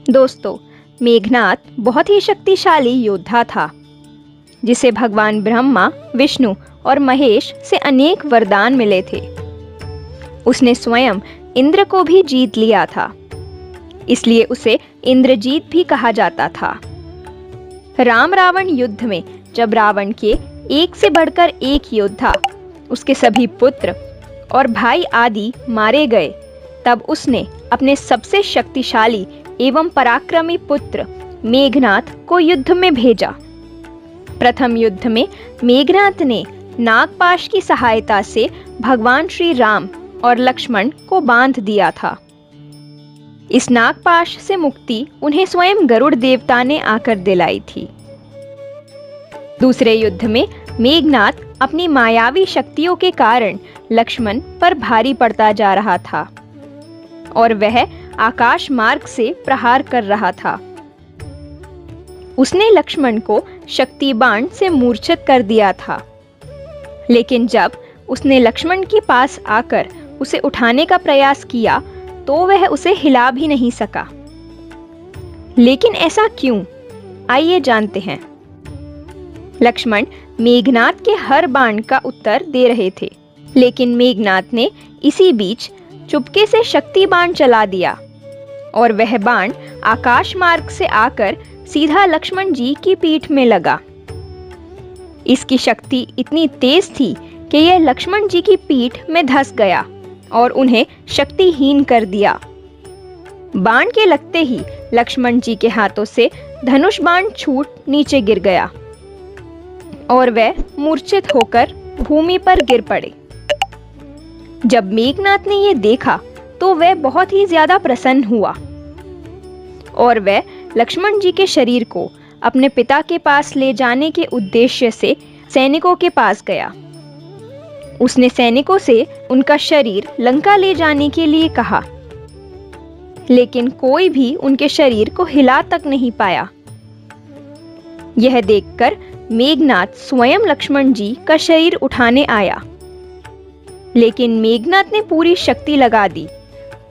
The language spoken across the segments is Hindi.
दोस्तों, मेघनाद बहुत ही शक्तिशाली योद्धा था, जिसे भगवान ब्रह्मा, विष्णु और महेश से अनेक वरदान मिले थे। उसने स्वयं इंद्र को भी जीत लिया था, इसलिए उसे इंद्रजीत भी कहा जाता था। राम रावण युद्ध में जब रावण के एक से बढ़कर एक योद्धा, उसके सभी पुत्र और भाई आदि मारे गए, तब उसने अपने सबसे शक्तिशाली एवं पराक्रमी पुत्र मेघनाद को युद्ध में भेजा। प्रथम युद्ध में मेघनाद ने नागपाश की सहायता से भगवान श्री राम और लक्ष्मण को बांध दिया था। इस नागपाश से मुक्ति उन्हें स्वयं गरुड़ देवता ने आकर दिलाई थी। दूसरे युद्ध में मेघनाद अपनी मायावी शक्तियों के कारण लक्ष्मण पर भारी पड़ता जा रहा था और वह आकाश मार्ग से प्रहार कर रहा था। उसने लक्ष्मण को शक्ति बाण से मूर्छित कर दिया था, लेकिन जब उसने लक्ष्मण के पास आकर उसे उठाने का प्रयास किया तो वह उसे हिला भी नहीं सका। लेकिन ऐसा क्यों? आइए जानते हैं। लक्ष्मण मेघनाद के हर बाण का उत्तर दे रहे थे, लेकिन मेघनाद ने इसी बीच चुपके से शक्ति बाण चला दिया और वह बाण आकाश मार्ग से आकर सीधा लक्ष्मण जी की पीठ में लगा। इसकी शक्ति इतनी तेज थी कि यह लक्ष्मण जी की पीठ में धंस गया और उन्हें शक्तिहीन कर दिया। बाण के लगते ही लक्ष्मण जी के हाथों से धनुष बाण छूट नीचे गिर गया और वह मूर्छित होकर भूमि पर गिर पड़े। जब मेघनाद ने यह देखा तो वह बहुत ही ज्यादा प्रसन्न हुआ और वह लक्ष्मण जी के शरीर को अपने पिता के पास ले जाने के उद्देश्य से सैनिकों के पास गया। उसने सैनिकों से उनका शरीर लंका ले जाने के लिए कहा, लेकिन कोई भी उनके शरीर को हिला तक नहीं पाया। यह देखकर मेघनाद स्वयं लक्ष्मण जी का शरीर उठाने आया, लेकिन मेघनाद ने पूरी शक्ति लगा दी,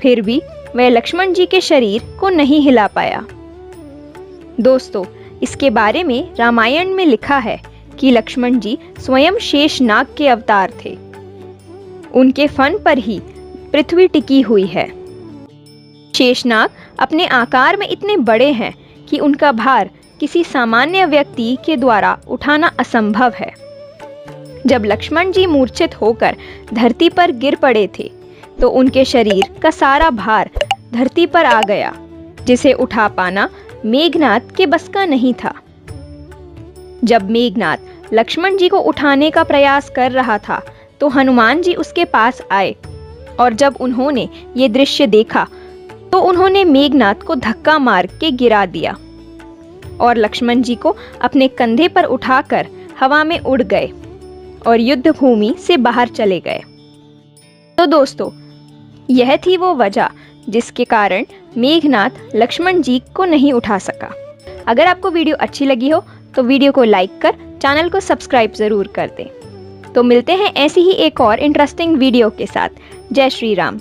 फिर भी वह लक्ष्मण जी के शरीर को नहीं हिला पाया। दोस्तों, इसके बारे में रामायण में लिखा है कि लक्ष्मण जी स्वयं शेषनाग के अवतार थे। उनके फन पर ही पृथ्वी टिकी हुई है। शेषनाग अपने आकार में इतने बड़े हैं कि उनका भार किसी सामान्य व्यक्ति के द्वारा उठाना असंभव है। जब लक्ष्मण जी मूर्छित होकर धरती पर गिर पड़े थे तो उनके शरीर का सारा भार धरती पर आ गया, जिसे उठा पाना मेघनाद के बस का नहीं था। जब मेघनाद लक्ष्मण जी को उठाने का प्रयास कर रहा था तो हनुमान जी उसके पास आए और जब उन्होंने ये दृश्य देखा तो उन्होंने मेघनाद को धक्का मार के गिरा दिया और लक्ष्मण जी को अपने कंधे पर उठाकर हवा में उड़ गए और युद्ध भूमि से बाहर चले गए। तो दोस्तों, यह थी वो वजह जिसके कारण मेघनाद लक्ष्मण जी को नहीं उठा सका। अगर आपको वीडियो अच्छी लगी हो तो वीडियो को लाइक कर चैनल को सब्सक्राइब जरूर कर दें। तो मिलते हैं ऐसी ही एक और इंटरेस्टिंग वीडियो के साथ। जय श्री राम।